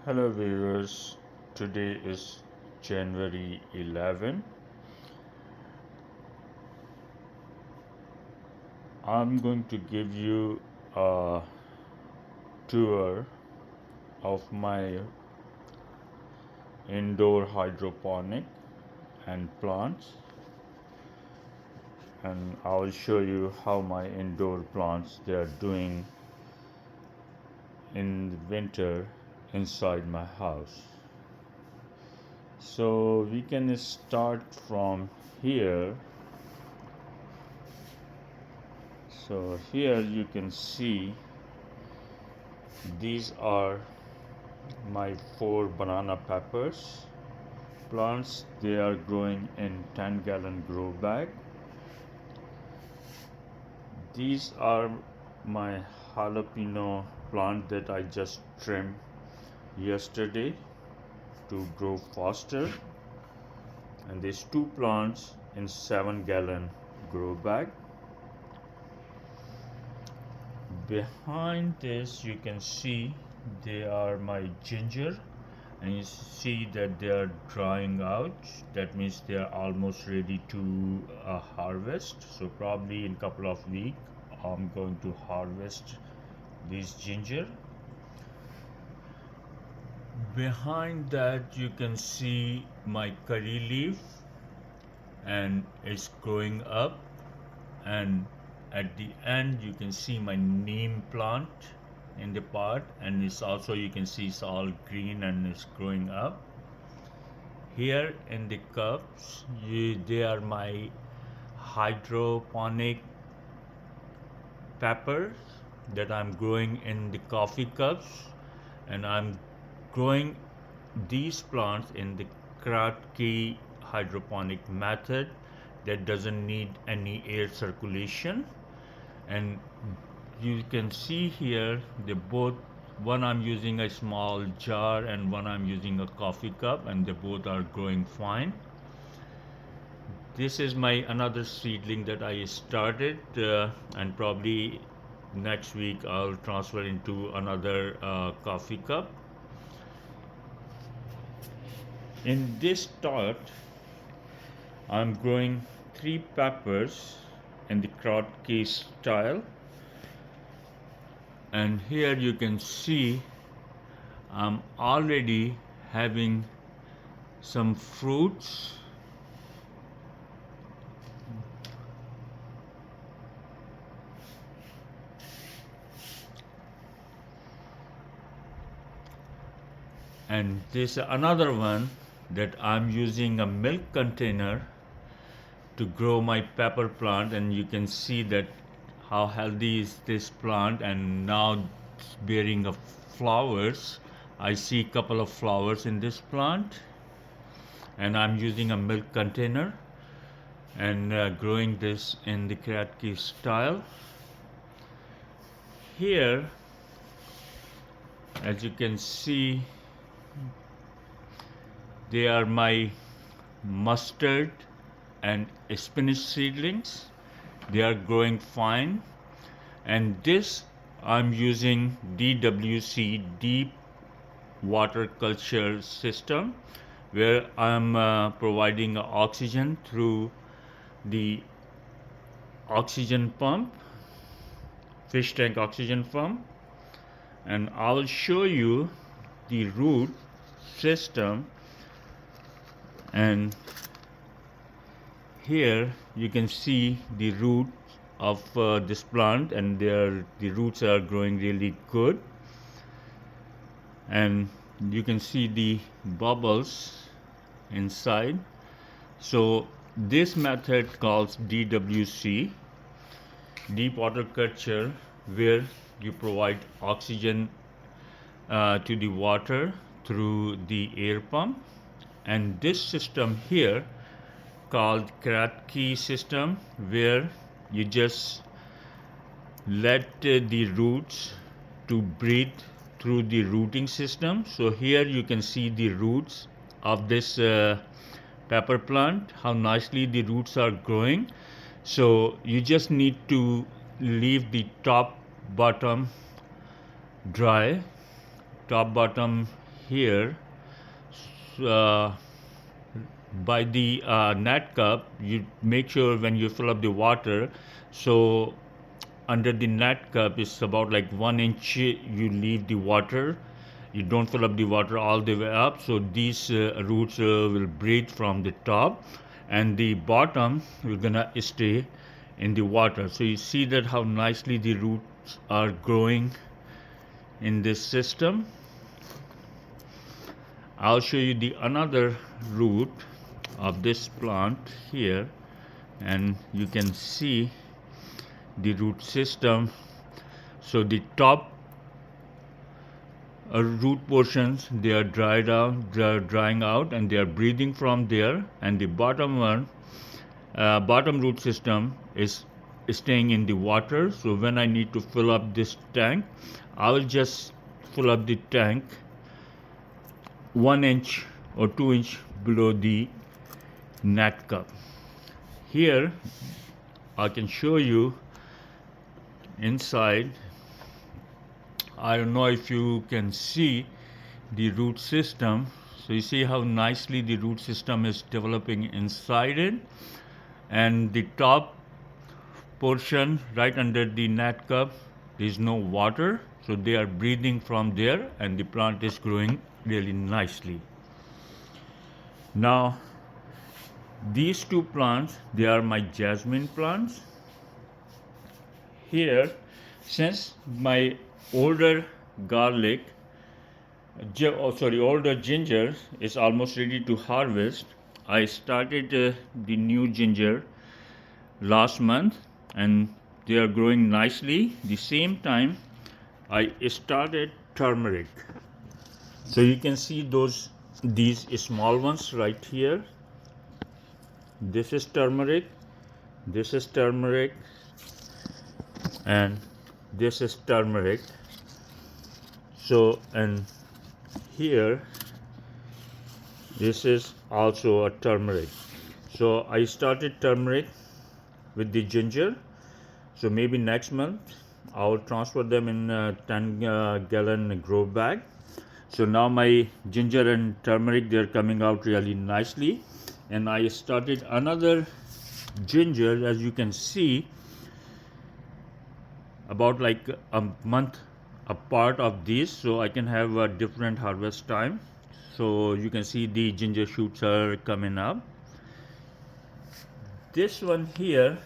Hello viewers, today is January 11. I'm going to give you a tour of my indoor hydroponic and plants, and I'll show you how my indoor plants they are doing in the winter inside my house. So we can start from here. So here you can see these are my 4 banana peppers plants. They are growing in 10-gallon grow bag. These are my jalapeno plant that I just trimmed yesterday to grow faster, and these 2 plants in 7-gallon grow bag. Behind this you can see they are my ginger, and you see that they are drying out. That means they are almost ready to harvest. So probably in a couple of weeks I'm going to harvest this ginger. Behind that you can see my curry leaf, and it's growing up, and at the end you can see my neem plant in the pot, and it's also you can see it's all green and it's growing up. Here in the cups they are my hydroponic peppers that I'm growing in the coffee cups, and I'm growing these plants in the Kratky hydroponic method that doesn't need any air circulation. And you can see here they both, one I'm using a small jar and one I'm using a coffee cup, and they both are growing fine. This is my another seedling that I started, and probably next week I'll transfer into another coffee cup. In this tot I'm growing 3 peppers in the Kratky style, and here you can see I'm already having some fruits. And this another one that I'm using a milk container to grow my pepper plant, and you can see that how healthy is this plant, and now it's bearing of flowers. I see a couple of flowers in this plant, and I'm using a milk container and growing this in the Kratky style. Here as you can see they are my mustard and spinach seedlings. They are growing fine, and this I'm using DWC, deep water culture system, where I'm providing oxygen through the oxygen pump, fish tank oxygen pump, and I'll show you the root system. And here you can see the root of this plant, and the roots are growing really good, and you can see the bubbles inside. So this method calls DWC, deep water culture, where you provide oxygen to the water through the air pump. And this system here called Kratky system, where you just let the roots to breathe through the rooting system. So here you can see the roots of this pepper plant, how nicely the roots are growing. So you just need to leave the top bottom dry, top bottom here. uh, by the net cup, you make sure when you fill up the water, so under the net cup is about like 1 inch you leave the water. You don't fill up the water all the way up, so these roots will breathe from the top, and the bottom will gonna stay in the water. So you see that how nicely the roots are growing in this system. I'll show you the another root of this plant here, and you can see the root system. So the top root portions, they are drying out, and they are breathing from there, and the bottom one, bottom root system is staying in the water. So when I need to fill up this tank, I will just fill up the tank 1 inch or 2 inch below the net cup. Here I can show you inside. I don't know if you can see the root system. So you see how nicely the root system is developing inside it, and the top portion right under the net cup, there is no water, so they are breathing from there, and the plant is growing really nicely. Now these two plants, they are my jasmine plants. Here, since my older garlic, older ginger is almost ready to harvest, I started the new ginger last month, and they are growing nicely. The same time I started turmeric. So you can see these small ones right here. This is turmeric, this is turmeric, and this is turmeric. So, and here this is also a turmeric. So I started turmeric with the ginger. So maybe next month I will transfer them in a 10-gallon grow bag. So now my ginger and turmeric, they're coming out really nicely. And I started another ginger, as you can see, about like a month apart of these, so I can have a different harvest time. So you can see the ginger shoots are coming up. This one here,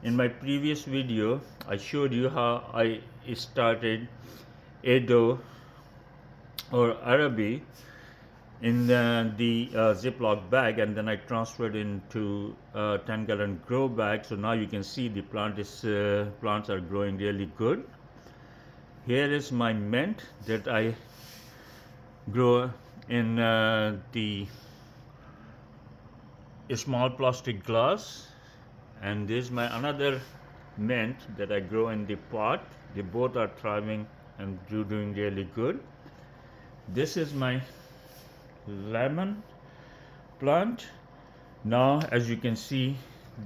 in my previous video I showed you how I started Edo or Arabi in the Ziploc bag, and then I transferred into 10-gallon grow bag. So now you can see the plants are growing really good. Here is my mint that I grow in the small plastic glass, and this is my another mint that I grow in the pot. They both are thriving and doing really good. This is my lemon plant. Now as you can see,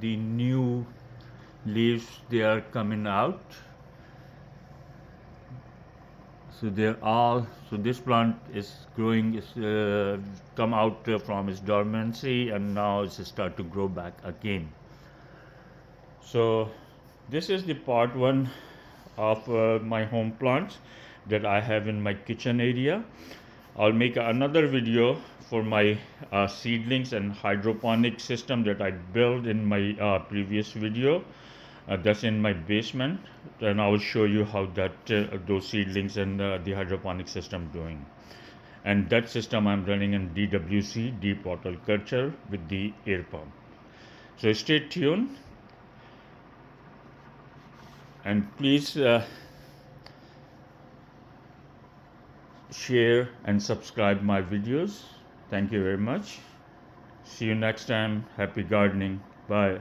the new leaves, they are coming out. So this plant is growing, come out from its dormancy, and now it's start to grow back again. So this is the part 1 of my home plants that I have in my kitchen area. I'll make another video for my seedlings and hydroponic system that I built in my previous video. That's in my basement, and I will show you how that those seedlings and the hydroponic system doing. And that system I'm running in DWC, deep water culture, with the air pump. So stay tuned, and please share and subscribe my videos. Thank you very much. See you next time. Happy gardening. Bye.